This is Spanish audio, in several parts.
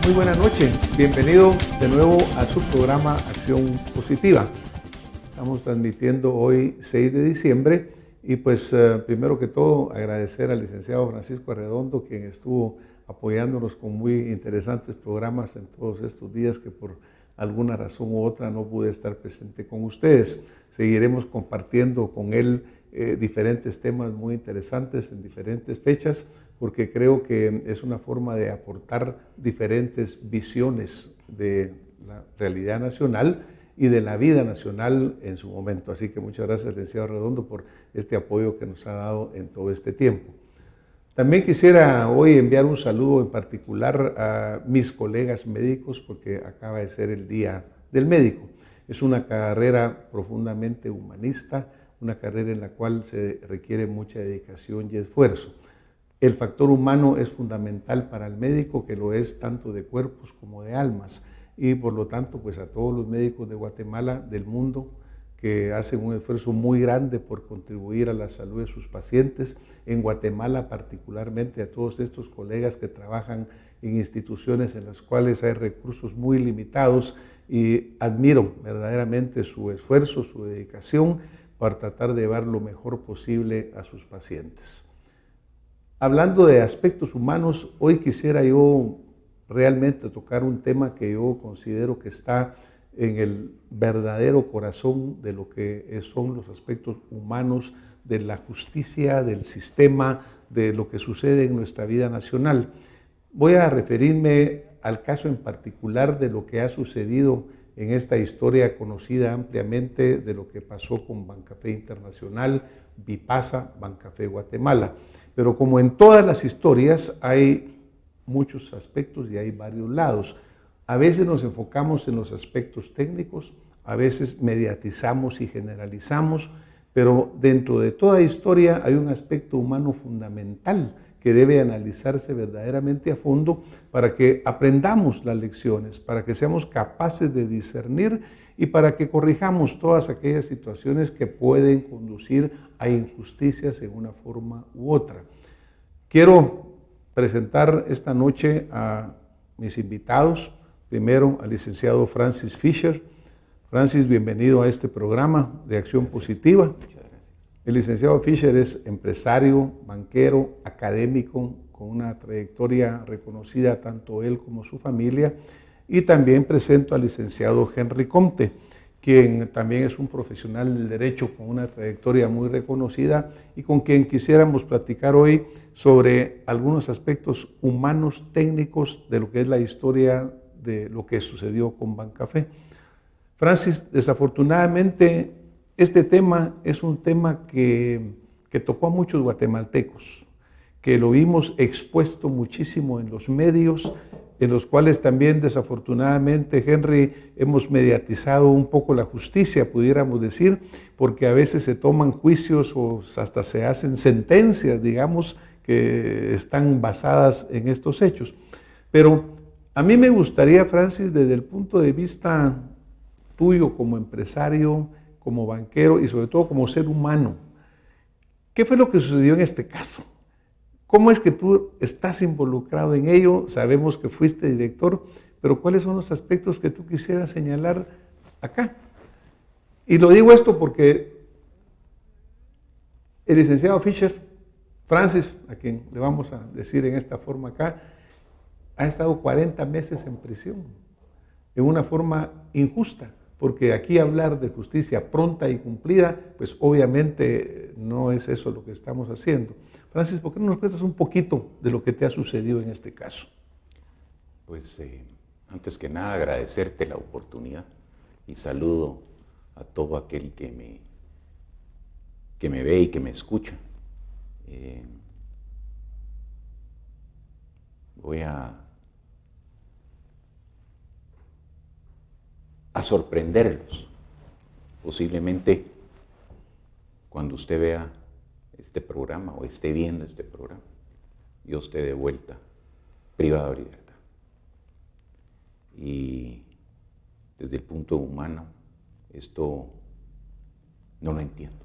Muy buena noche, bienvenido de nuevo a su programa Acción Positiva. Estamos transmitiendo hoy 6 de diciembre y pues primero que todo agradecer al licenciado Francisco Arredondo, quien estuvo apoyándonos con muy interesantes programas en todos estos días que por alguna razón u otra no pude estar presente con ustedes. Seguiremos compartiendo con él diferentes temas muy interesantes en diferentes fechas, porque creo que es una forma de aportar diferentes visiones de la realidad nacional y de la vida nacional en su momento. Así que muchas gracias, licenciado Redondo, por este apoyo que nos ha dado en todo este tiempo. También quisiera hoy enviar un saludo en particular a mis colegas médicos, porque acaba de ser el Día del Médico. Es una carrera profundamente humanista, una carrera en la cual se requiere mucha dedicación y esfuerzo. El factor humano es fundamental para el médico, que lo es tanto de cuerpos como de almas, y por lo tanto pues a todos los médicos de Guatemala, del mundo, que hacen un esfuerzo muy grande por contribuir a la salud de sus pacientes, en Guatemala particularmente a todos estos colegas que trabajan en instituciones en las cuales hay recursos muy limitados, y admiro verdaderamente su esfuerzo, su dedicación para tratar de llevar lo mejor posible a sus pacientes. Hablando de aspectos humanos, hoy quisiera yo realmente tocar un tema que yo considero que está en el verdadero corazón de lo que son los aspectos humanos, de la justicia, del sistema, de lo que sucede en nuestra vida nacional. Voy a referirme al caso en particular de lo que ha sucedido en esta historia conocida ampliamente de lo que pasó con Bancafé Internacional, Bipasa, Bancafé Guatemala. Pero como en todas las historias hay muchos aspectos y hay varios lados. A veces nos enfocamos en los aspectos técnicos, a veces mediatizamos y generalizamos, pero dentro de toda historia hay un aspecto humano fundamental que debe analizarse verdaderamente a fondo para que aprendamos las lecciones, para que seamos capaces de discernir y para que corrijamos todas aquellas situaciones que pueden conducir a injusticias en una forma u otra. Quiero presentar esta noche a mis invitados. Primero al licenciado Francis Fisher. Francis, bienvenido a este programa de Acción Positiva. Muchas gracias. El licenciado Fisher es empresario, banquero, académico, con una trayectoria reconocida tanto él como su familia. Y también presento al licenciado Henry Comte, quien también es un profesional del derecho con una trayectoria muy reconocida y con quien quisiéramos platicar hoy sobre algunos aspectos humanos, técnicos de lo que es la historia de lo que sucedió con Bancafé. Francis, desafortunadamente este tema es un tema que tocó a muchos guatemaltecos, que lo vimos expuesto muchísimo en los medios, en los cuales también desafortunadamente, Henry, hemos mediatizado un poco la justicia, pudiéramos decir, porque a veces se toman juicios o hasta se hacen sentencias, digamos, que están basadas en estos hechos. Pero a mí me gustaría, Francis, desde el punto de vista tuyo como empresario, como banquero y sobre todo como ser humano, ¿qué fue lo que sucedió en este caso? ¿Cómo es que tú estás involucrado en ello? Sabemos que fuiste director, pero ¿cuáles son los aspectos que tú quisieras señalar acá? Y lo digo esto porque el licenciado Fisher, Francis, a quien le vamos a decir en esta forma acá, ha estado 40 meses en prisión, en una forma injusta, porque aquí hablar de justicia pronta y cumplida, pues obviamente no es eso lo que estamos haciendo. Francis, ¿por qué no nos cuentas un poquito de lo que te ha sucedido en este caso? Pues antes que nada agradecerte la oportunidad y saludo a todo aquel que me ve y que me escucha. Voy a sorprenderlos. Posiblemente cuando usted vea este programa o esté viendo este programa, yo esté de vuelta privado de libertad. Y desde el punto humano, esto no lo entiendo,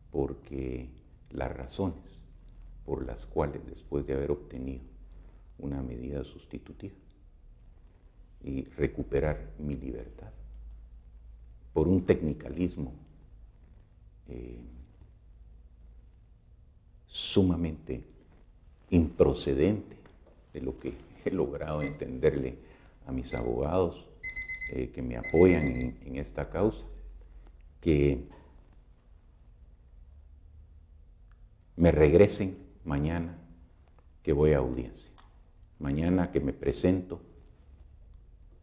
porque las razones por las cuales después de haber obtenido una medida sustitutiva, y recuperar mi libertad por un tecnicalismo sumamente improcedente de lo que he logrado entenderle a mis abogados que me apoyan en esta causa, que me regresen mañana que voy a audiencia, mañana que me presento,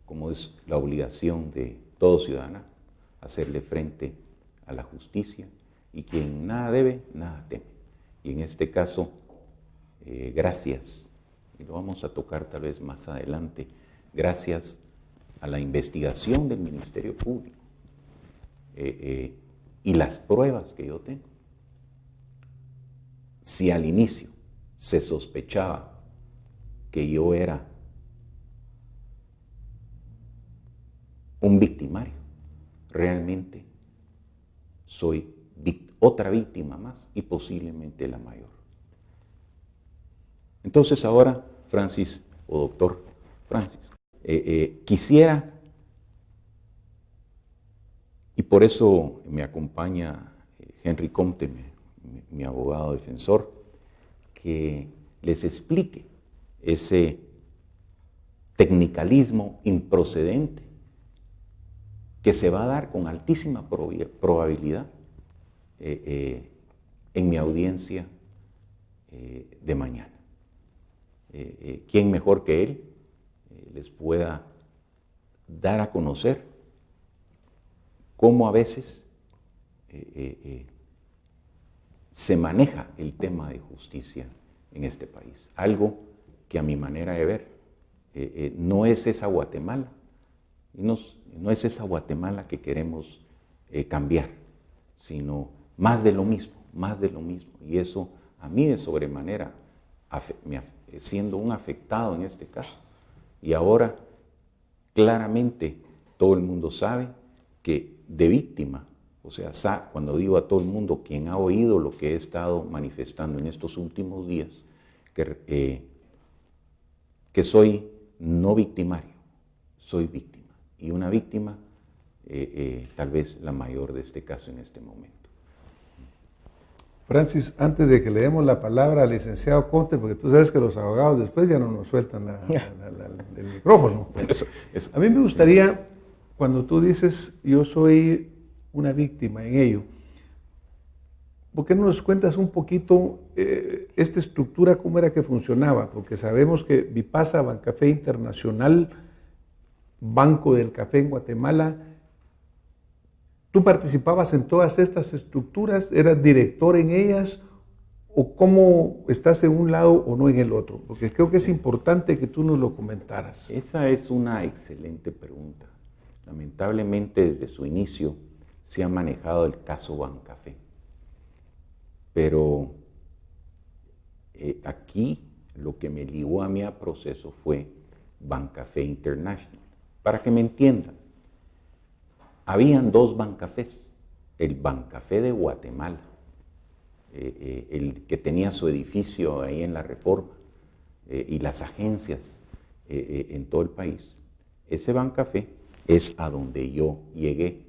como es la obligación de todo ciudadano, hacerle frente a la justicia, y quien nada debe, nada teme. Y en este caso, gracias, y lo vamos a tocar tal vez más adelante, gracias a la investigación del Ministerio Público y las pruebas que yo tengo. Si al inicio se sospechaba que yo era un victimario, realmente soy otra víctima más y posiblemente la mayor. Entonces ahora, Francis, o doctor Francis, quisiera, y por eso me acompaña Henry Comte, mi abogado defensor, que les explique ese tecnicalismo improcedente que se va a dar con altísima probabilidad en mi audiencia de mañana. ¿Quién mejor que él les pueda dar a conocer cómo a veces se maneja el tema de justicia en este país? Algo que a mi manera de ver no es esa Guatemala, no es esa Guatemala que queremos cambiar, sino más de lo mismo, y eso a mí de sobremanera, siendo un afectado en este caso, y ahora claramente todo el mundo sabe que de víctima, o sea, cuando digo a todo el mundo, quien ha oído lo que he estado manifestando en estos últimos días, que soy no victimario, soy víctima, y una víctima tal vez la mayor de este caso en este momento. Francis, antes de que le demos la palabra al licenciado Comte, porque tú sabes que los abogados después ya no nos sueltan el micrófono. A mí me gustaría, cuando tú dices, yo soy una víctima en ello, ¿por qué no nos cuentas un poquito esta estructura, cómo era que funcionaba? Porque sabemos que Vipasa, Bancafé Internacional, Banco del Café en Guatemala, ¿tú participabas en todas estas estructuras? ¿Eras director en ellas? ¿O cómo estás en un lado o no en el otro? Porque creo que es importante que tú nos lo comentaras. Esa es una excelente pregunta. Lamentablemente desde su inicio se ha manejado el caso Bancafé. Pero aquí lo que me ligó a mí a proceso fue Bancafé International. Para que me entiendan, habían dos Bancafés, el Bancafé de Guatemala, el que tenía su edificio ahí en la Reforma, y las agencias en todo el país. Ese Bancafé es a donde yo llegué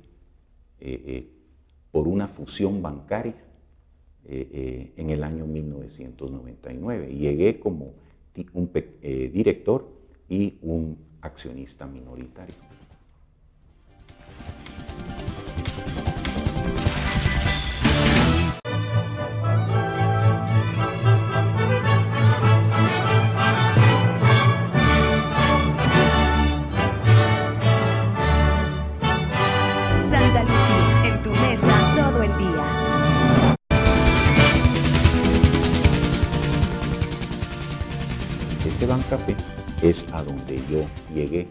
por una fusión bancaria en el año 1999. Y llegué como un director y un accionista minoritario. Santa Lucía, en tu mesa todo el día. Ese Bancafé es a donde yo llegué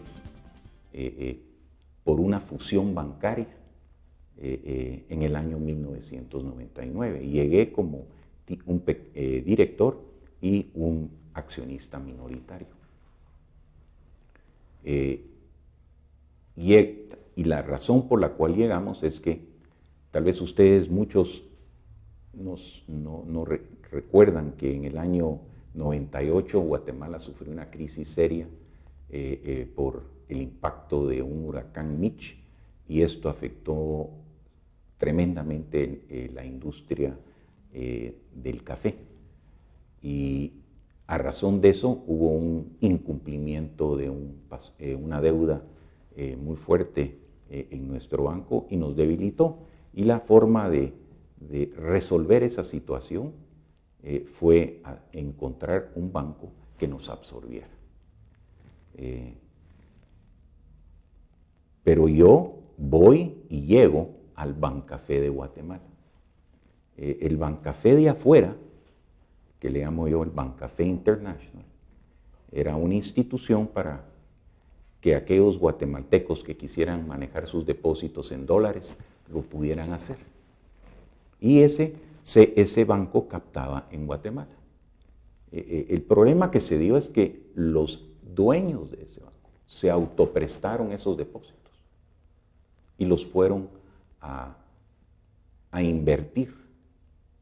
por una fusión bancaria en el año 1999. Y llegué como un director y un accionista minoritario. Y la razón por la cual llegamos es que tal vez ustedes muchos no recuerdan que en el año 98 Guatemala sufrió una crisis seria por el impacto de un huracán Mitch, y esto afectó tremendamente la industria del café. Y a razón de eso hubo un incumplimiento de una deuda muy fuerte en nuestro banco y nos debilitó. Y la forma de resolver esa situación fue encontrar un banco que nos absorbiera. Pero yo voy y llego al Bancafé de Guatemala. El Bancafé de afuera, que le llamo yo el Bancafé International, era una institución para que aquellos guatemaltecos que quisieran manejar sus depósitos en dólares lo pudieran hacer. Y ese banco captaba en Guatemala. El problema que se dio es que los dueños de ese banco se autoprestaron esos depósitos y los fueron a invertir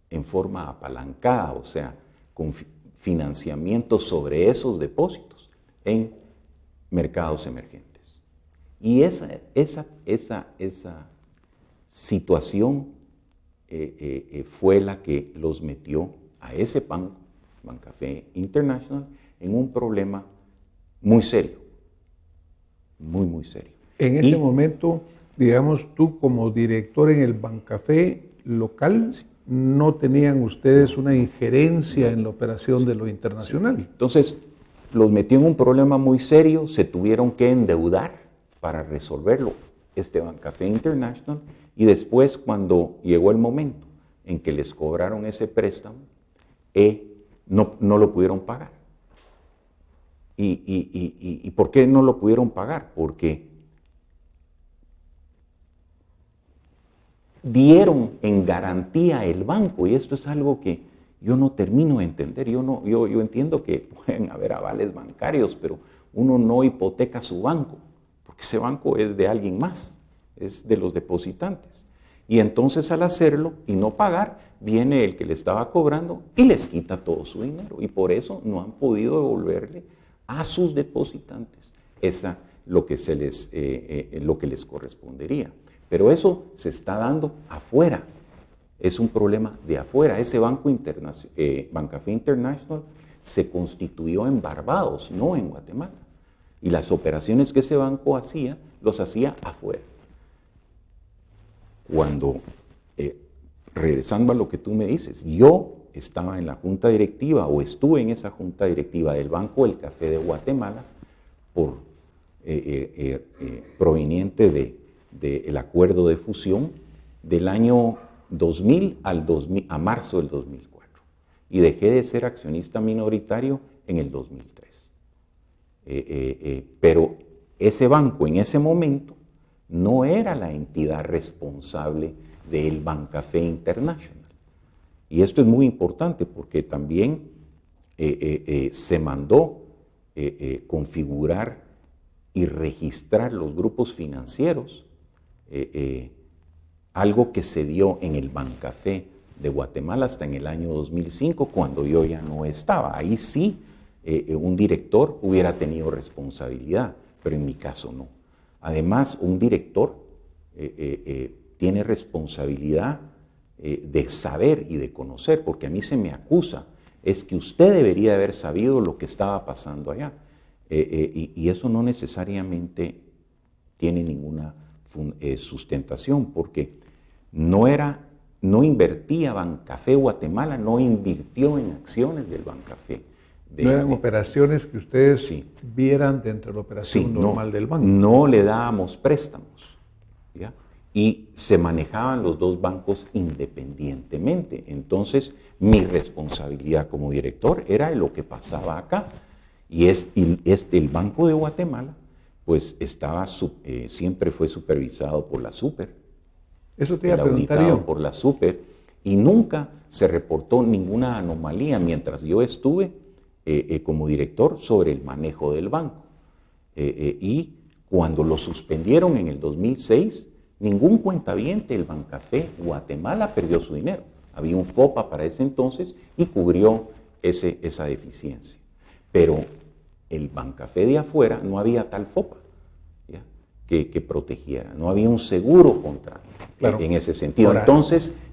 en forma apalancada, o sea, con financiamiento sobre esos depósitos en mercados emergentes. Y esa situación fue la que los metió a ese banco, Bancafé International, en un problema muy serio, muy serio. En ese momento, digamos, tú como director en el Bancafé local, sí, no tenían ustedes una injerencia en la operación de lo internacional. Sí. Entonces, los metió en un problema muy serio, se tuvieron que endeudar para resolverlo, este Bancafé International, y después, cuando llegó el momento en que les cobraron ese préstamo, no lo pudieron pagar. ¿Y por qué no lo pudieron pagar? Porque dieron en garantía el banco, y esto es algo que yo no termino de entender. Yo entiendo que pueden haber avales bancarios, pero uno no hipoteca su banco, porque ese banco es de alguien más, es de los depositantes. Y entonces, al hacerlo y no pagar, viene el que le estaba cobrando y les quita todo su dinero. Y por eso no han podido devolverle a sus depositantes lo que les correspondería. Pero eso se está dando afuera. Es un problema de afuera. Ese Bancafé International se constituyó en Barbados, no en Guatemala. Y las operaciones que ese banco hacía, los hacía afuera. Cuando, regresando a lo que tú me dices, yo estaba en la junta directiva o estuve en esa junta directiva del Banco del Café de Guatemala proveniente del acuerdo de fusión del año 2000 a marzo del 2004. Y dejé de ser accionista minoritario en el 2003. Pero ese banco en ese momento no era la entidad responsable del Bancafé International. Y esto es muy importante porque también se mandó configurar y registrar los grupos financieros, algo que se dio en el Bancafé de Guatemala hasta en el año 2005, cuando yo ya no estaba. Ahí sí un director hubiera tenido responsabilidad, pero en mi caso no. Además, un director tiene responsabilidad de saber y de conocer, porque a mí se me acusa, es que usted debería haber sabido lo que estaba pasando allá. Y eso no necesariamente tiene ninguna sustentación, porque no invertía Bancafé Guatemala, no invirtió en acciones del Bancafé. No eran operaciones que ustedes vieran dentro de la operación normal del banco. No le dábamos préstamos, ¿ya? Y se manejaban los dos bancos independientemente. Entonces, mi responsabilidad como director era lo que pasaba acá. Y el Banco de Guatemala, pues siempre fue supervisado por la Super. Eso te iba a preguntar yo. Por la Super, y nunca se reportó ninguna anomalía mientras yo estuve como director sobre el manejo del banco. Y cuando lo suspendieron en el 2006, ningún cuentaviente del Bancafé Guatemala perdió su dinero. Había un FOPA para ese entonces y cubrió esa deficiencia. Pero el Bancafé de afuera no había tal FOPA, ¿ya? Que protegiera, no había un seguro contra, claro, en ese sentido. Ahora,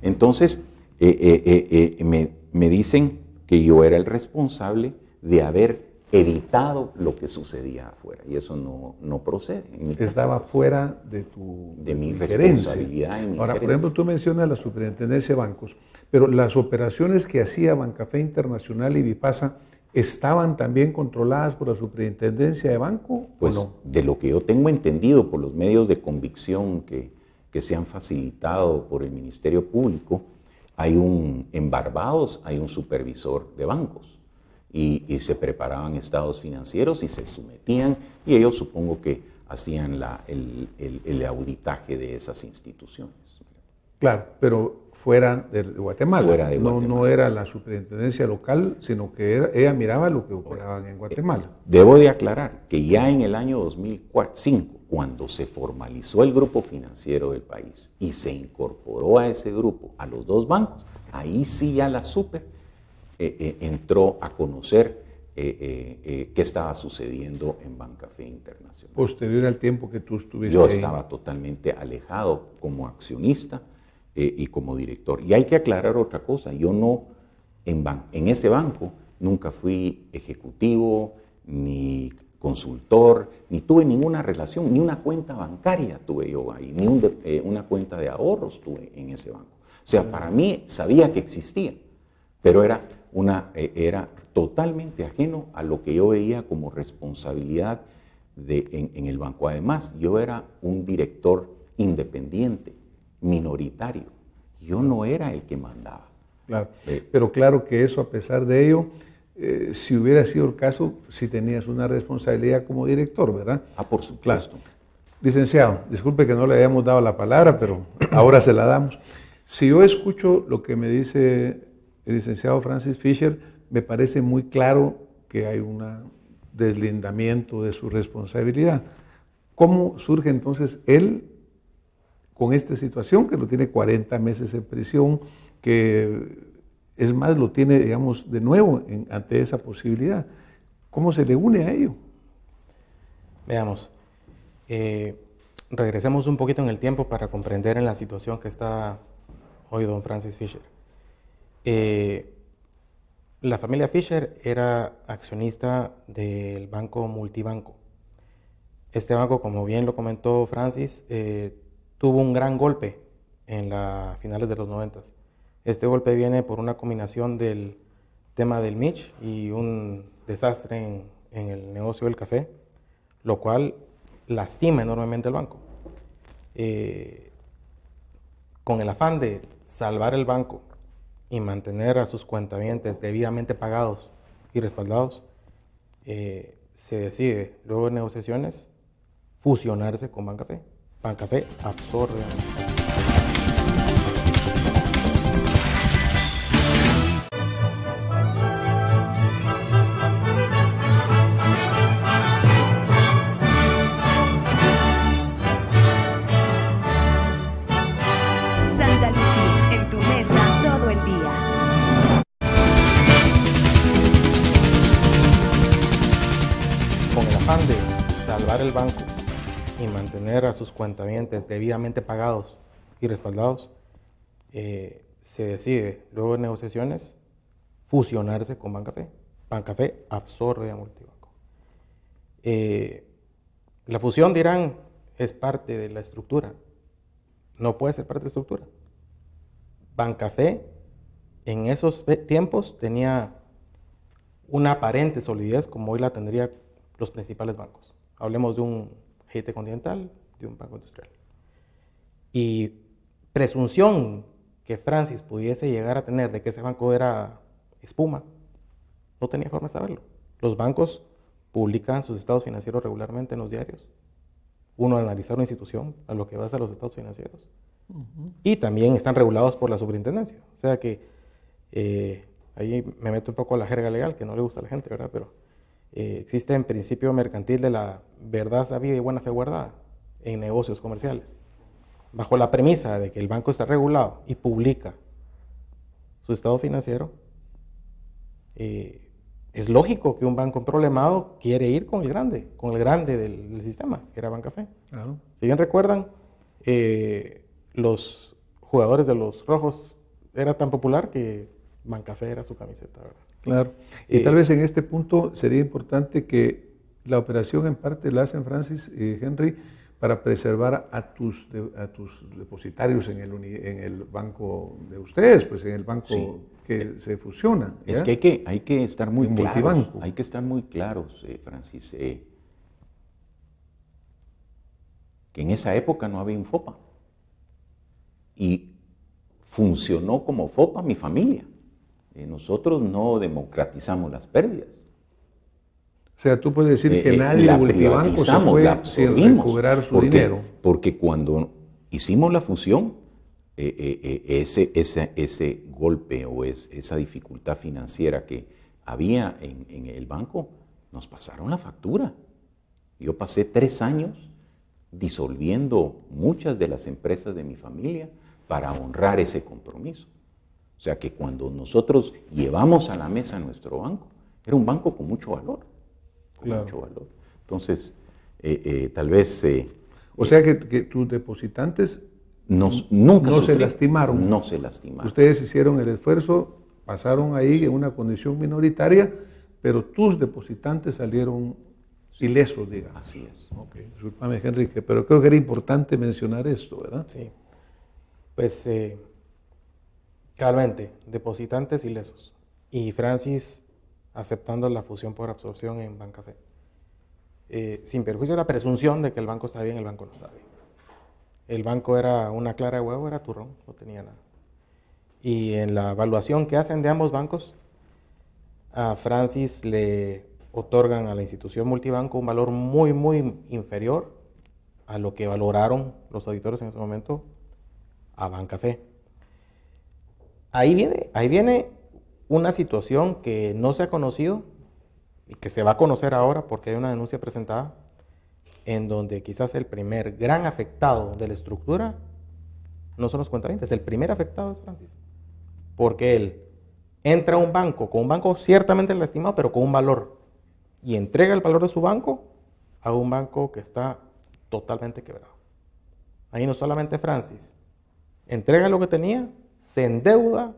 entonces me dicen que yo era el responsable de haber evitado lo que sucedía afuera, y eso no procede. Estaba fuera de mi responsabilidad. Ahora, por ejemplo, tú mencionas la Superintendencia de Bancos, pero las operaciones que hacía Bancafé Internacional y Bipasa, ¿estaban también controladas por la Superintendencia de Banco? Pues ¿o no? De lo que yo tengo entendido por los medios de convicción que se han facilitado por el Ministerio Público, en Barbados hay un supervisor de bancos y se preparaban estados financieros y se sometían, y ellos supongo que hacían el auditaje de esas instituciones. Claro, pero fuera de Guatemala. Fuera de Guatemala. No era la superintendencia local, sino que ella miraba lo que operaban en Guatemala. Debo de aclarar que ya en el año 2005, cuando se formalizó el grupo financiero del país y se incorporó a ese grupo, a los dos bancos, ahí sí ya la Super entró a conocer qué estaba sucediendo en Bancafé Internacional. Posterior al tiempo que tú estuviste Yo ahí. estaba totalmente alejado como accionista y como director. Y hay que aclarar otra cosa, yo en ese banco nunca fui ejecutivo, ni consultor, ni tuve ninguna relación, ni una cuenta bancaria tuve yo ahí, ni una cuenta de ahorros tuve en ese banco. O sea, para mí sabía que existía, pero era totalmente ajeno a lo que yo veía como responsabilidad en el banco. Además, yo era un director independiente, minoritario. Yo no era el que mandaba. Claro, pero claro que eso, a pesar de ello, si hubiera sido el caso, sí tenías una responsabilidad como director, ¿verdad? Por supuesto. Claro. Licenciado, disculpe que no le hayamos dado la palabra, pero ahora se la damos. Si yo escucho lo que me dice el licenciado Francis Fisher, me parece muy claro que hay un deslindamiento de su responsabilidad. ¿Cómo surge entonces él con esta situación, que lo tiene 40 meses en prisión, que es más, lo tiene, digamos, de nuevo ante esa posibilidad? ¿Cómo se le une a ello? Veamos. Regresemos un poquito en el tiempo para comprender en la situación que está hoy don Francis Fisher. La familia Fisher era accionista del banco Multibanco. Este banco, como bien lo comentó Francis, tuvo un gran golpe en finales de los 90. Este golpe viene por una combinación del tema del Mitch y un desastre en el negocio del café, lo cual lastima enormemente al banco. Con el afán de salvar el banco y mantener a sus cuentavientes debidamente pagados y respaldados, se decide, luego de negociaciones, fusionarse con Bancafé. Bancafé absorbe a Bancafé. Santa Lucía, en tu mesa todo el día. Con el afán de salvar el banco y mantener a sus cuentavientes debidamente pagados y respaldados, se decide, luego de negociaciones, fusionarse con Bancafé. Bancafé absorbe a Multibanco. La fusión, dirán, es parte de la estructura. No puede ser parte de la estructura. Bancafé en esos tiempos tenía una aparente solidez como hoy la tendría los principales bancos. Hablemos de un GT Continental, de un banco industrial. Y presunción que Francis pudiese llegar a tener de que ese banco era espuma, no tenía forma de saberlo. Los bancos publican sus estados financieros regularmente en los diarios. Uno, analizar una institución a lo que basa los estados financieros. Y también están regulados por la superintendencia. O sea que ahí me meto un poco a la jerga legal, que no le gusta a la gente, ¿verdad? Pero existe en principio mercantil de la verdad sabida y buena fe guardada en negocios comerciales. Bajo la premisa de que el banco está regulado y publica su estado financiero, es lógico que un banco problemado quiere ir con el grande del sistema, que era Bancafé. Claro. Si bien recuerdan, los jugadores de los Rojos era tan popular que Bancafé era su camiseta, ¿verdad? Claro. Y tal vez en este punto sería importante que la operación en parte la hacen Francis y Henry para preservar a tus depositarios en el banco de ustedes, pues en el banco Sí. que se fusiona. ¿ya? Es que hay que estar muy En claros. multibanco. Hay que estar muy claros, Francis. Que en esa época no había Infopa. Y funcionó como FOPA mi familia. Nosotros no democratizamos las pérdidas. O sea, tú puedes decir que nadie La de multibanco se privatizamos, fue la sin absorbimos. recuperar su Porque- dinero. Porque cuando hicimos la fusión, ese golpe o esa dificultad financiera que había en el banco, nos pasaron la factura. Yo pasé 3 años disolviendo muchas de las empresas de mi familia para honrar ese compromiso. O sea que cuando nosotros llevamos a la mesa nuestro banco, era un banco con mucho valor. Con Claro. mucho valor. Entonces, tal vez O sea que tus depositantes, nunca no se sufrieron. lastimaron. No se lastimaron. ustedes hicieron el esfuerzo, pasaron ahí en una condición minoritaria, pero tus depositantes salieron ilesos, digamos. Así es. Ok, discúlpame, Enrique, pero creo que era importante mencionar esto, ¿verdad? Sí. Pues, cabalmente, depositantes ilesos. Y Francis aceptando la fusión por absorción en Bancafé. Sin perjuicio de la presunción de que el banco está bien, el banco no está bien. El banco era una clara de huevo, era turrón, no tenía nada. Y en la evaluación que hacen de ambos bancos, a Francis le otorgan a la institución multibanco un valor muy, muy inferior a lo que valoraron los auditores en ese momento a Bancafé. Ahí viene una situación que no se ha conocido y que se va a conocer ahora porque hay una denuncia presentada en donde quizás el primer gran afectado de la estructura no son los cuentavientes, el primer afectado es Francis. Porque él entra a un banco, con un banco ciertamente lastimado, pero con un valor, y entrega el valor de su banco a un banco que está totalmente quebrado. Ahí no solamente Francis entrega lo que tenía, se endeuda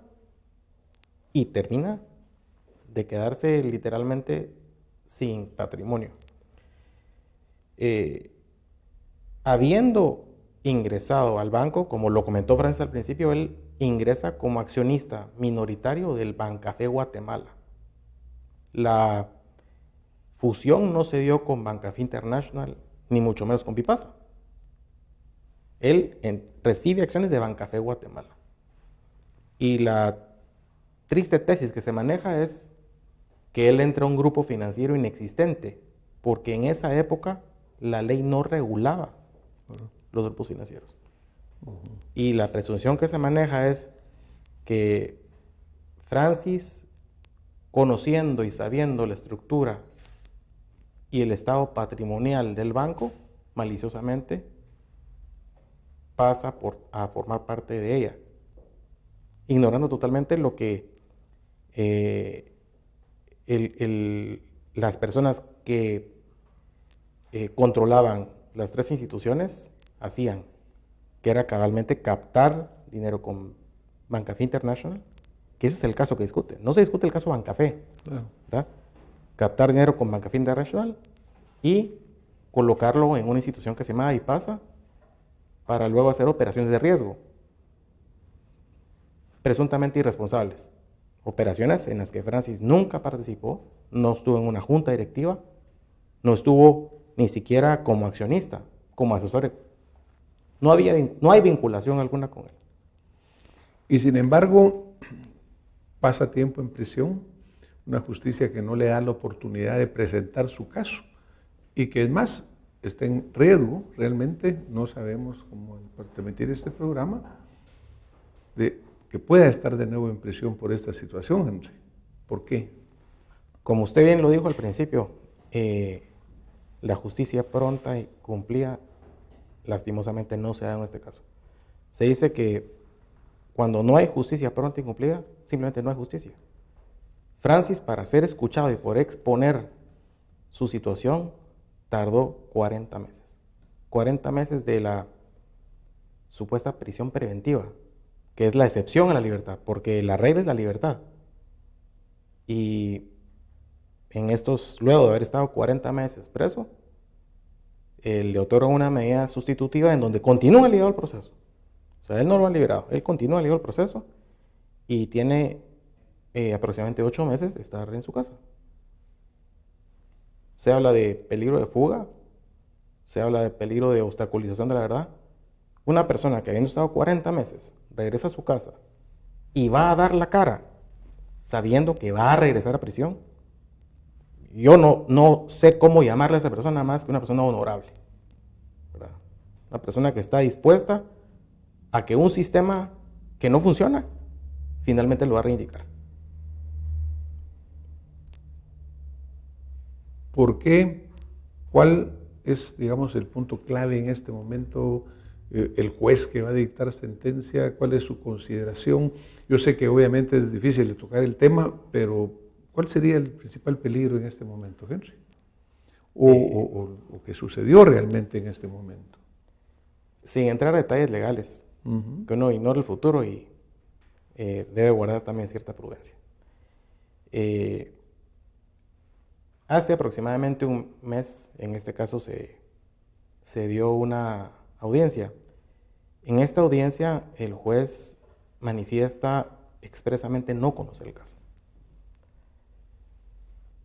y termina de quedarse literalmente sin patrimonio. Habiendo ingresado al banco, como lo comentó Francis al principio, él ingresa como accionista minoritario del Bancafé Guatemala. La fusión no se dio con Bancafé International, ni mucho menos con Bipasa. Él recibe acciones de Bancafé Guatemala. Y la triste tesis que se maneja es que él entra a un grupo financiero inexistente, porque en esa época la ley no regulaba los grupos financieros. Y la presunción que se maneja es que Francis, conociendo y sabiendo la estructura y el estado patrimonial del banco, maliciosamente pasa a formar parte de ella, ignorando totalmente lo que las personas que controlaban las 3 instituciones hacían, que era cabalmente captar dinero con Bancafé International, que ese es el caso que discute. No se discute el caso Bancafé, ¿verdad? Captar dinero con Bancafé International y colocarlo en una institución que se llama Bipasa para luego hacer operaciones de riesgo, presuntamente irresponsables. Operaciones en las que Francis nunca participó, no estuvo en una junta directiva, no estuvo ni siquiera como accionista, como asesor. No hay vinculación alguna con él. Y sin embargo, pasa tiempo en prisión, una justicia que no le da la oportunidad de presentar su caso y que es más, está en riesgo, realmente no sabemos cómo permitir este programa, de que pueda estar de nuevo en prisión por esta situación, Henry. ¿Por qué? Como usted bien lo dijo al principio, la justicia pronta y cumplida lastimosamente no se da en este caso. Se dice que cuando no hay justicia pronta y cumplida, simplemente no hay justicia. Francis, para ser escuchado y poder exponer su situación, tardó 40 meses. 40 meses de la supuesta prisión preventiva, que es la excepción a la libertad, porque la regla es la libertad. Y en estos, luego de haber estado 40 meses preso, le otorgan una medida sustitutiva en donde continúa ligado al proceso. O sea, él no lo ha liberado, él continúa ligado al proceso y tiene aproximadamente 8 meses de estar en su casa. Se habla de peligro de fuga, se habla de peligro de obstaculización de la verdad. Una persona que habiendo estado 40 meses regresa a su casa y va a dar la cara sabiendo que va a regresar a prisión. Yo no sé cómo llamarle a esa persona más que una persona honorable, ¿verdad? Una persona que está dispuesta a que un sistema que no funciona finalmente lo va a reivindicar. ¿Por qué? ¿Cuál es, digamos, el punto clave en este momento? El juez que va a dictar sentencia, ¿cuál es su consideración? Yo sé que obviamente es difícil de tocar el tema, pero ¿cuál sería el principal peligro en este momento, Henry? O qué sucedió realmente en este momento. Sin entrar a detalles legales, que uno ignora el futuro y debe guardar también cierta prudencia. Hace aproximadamente un mes, en este caso, se dio una audiencia. En esta audiencia, el juez manifiesta expresamente no conocer el caso.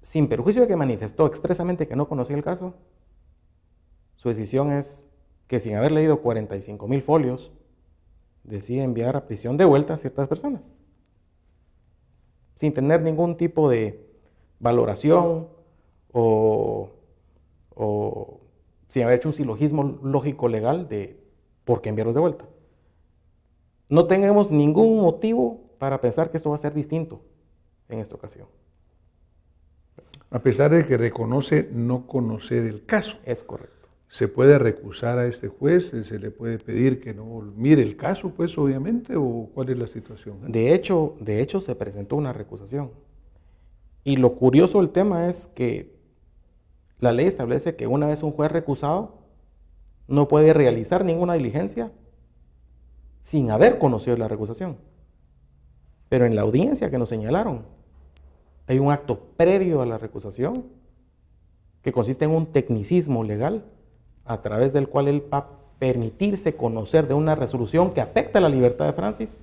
Sin perjuicio de que manifestó expresamente que no conocía el caso, su decisión es que sin haber leído 45,000 folios, decide enviar a prisión de vuelta a ciertas personas, sin tener ningún tipo de valoración o sin haber hecho un silogismo lógico legal de por qué enviarlos de vuelta. No tenemos ningún motivo para pensar que esto va a ser distinto en esta ocasión. A pesar de que reconoce no conocer el caso. Es correcto. ¿Se puede recusar a este juez? ¿Se le puede pedir que no mire el caso, pues, obviamente? ¿O cuál es la situación? De hecho, se presentó una recusación. Y lo curioso del tema es que la ley establece que una vez un juez recusado no puede realizar ninguna diligencia sin haber conocido la recusación. Pero en la audiencia que nos señalaron, hay un acto previo a la recusación que consiste en un tecnicismo legal a través del cual él va a permitirse conocer de una resolución que afecta la libertad de Francis,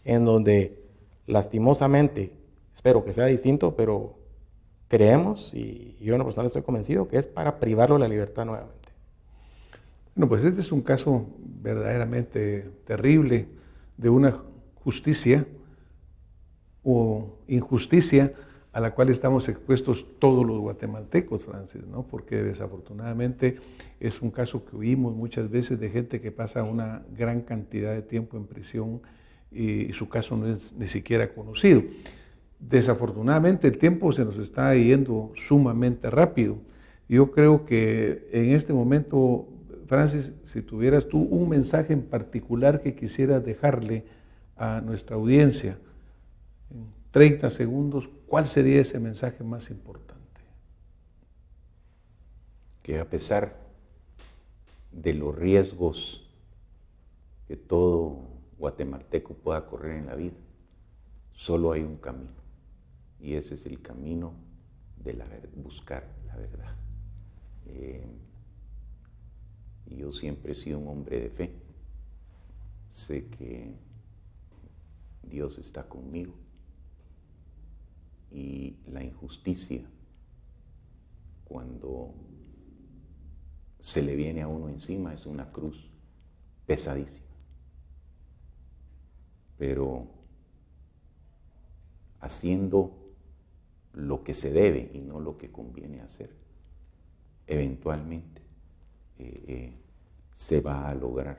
en donde lastimosamente, espero que sea distinto, pero creemos, y yo en lo personal estoy convencido, que es para privarlo de la libertad nuevamente. Bueno, pues este es un caso verdaderamente terrible de una justicia o injusticia a la cual estamos expuestos todos los guatemaltecos, Francis, ¿no? Porque desafortunadamente es un caso que oímos muchas veces de gente que pasa una gran cantidad de tiempo en prisión y su caso no es ni siquiera conocido. Desafortunadamente el tiempo se nos está yendo sumamente rápido. Yo creo que en este momento, Francis, si tuvieras tú un mensaje en particular que quisieras dejarle a nuestra audiencia, en 30 segundos, ¿cuál sería ese mensaje más importante? Que a pesar de los riesgos que todo guatemalteco pueda correr en la vida, solo hay un camino, y ese es el camino de buscar la verdad. Y yo siempre he sido un hombre de fe. Sé que Dios está conmigo. Y la injusticia, cuando se le viene a uno encima, es una cruz pesadísima. Pero haciendo lo que se debe y no lo que conviene hacer, eventualmente se va a lograr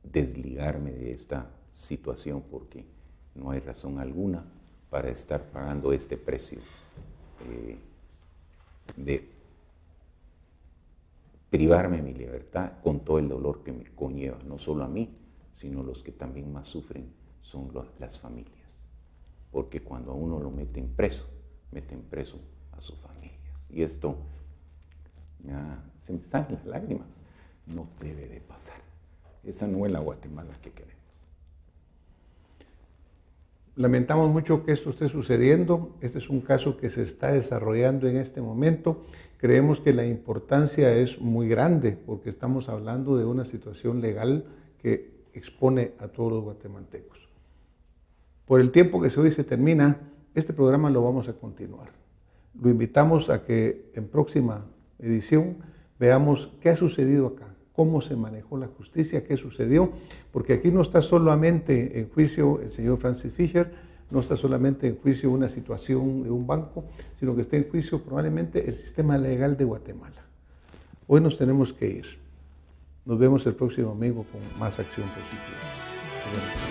desligarme de esta situación, porque no hay razón alguna para estar pagando este precio de privarme de mi libertad con todo el dolor que me conlleva, no solo a mí, sino los que también más sufren son las familias. porque cuando a uno lo meten preso a sus familias. Y esto, ya, se me salen las lágrimas, no debe de pasar. Esa no es la Guatemala que queremos. Lamentamos mucho que esto esté sucediendo. Este es un caso que se está desarrollando en este momento. Creemos que la importancia es muy grande porque estamos hablando de una situación legal que expone a todos los guatemaltecos. Por el tiempo que hoy se termina, este programa lo vamos a continuar. Lo invitamos a que en próxima edición veamos qué ha sucedido acá, cómo se manejó la justicia, qué sucedió, porque aquí no está solamente en juicio el señor Francis Fisher, no está solamente en juicio una situación de un banco, sino que está en juicio probablemente el sistema legal de Guatemala. Hoy nos tenemos que ir. Nos vemos el próximo domingo con más Acción Positiva.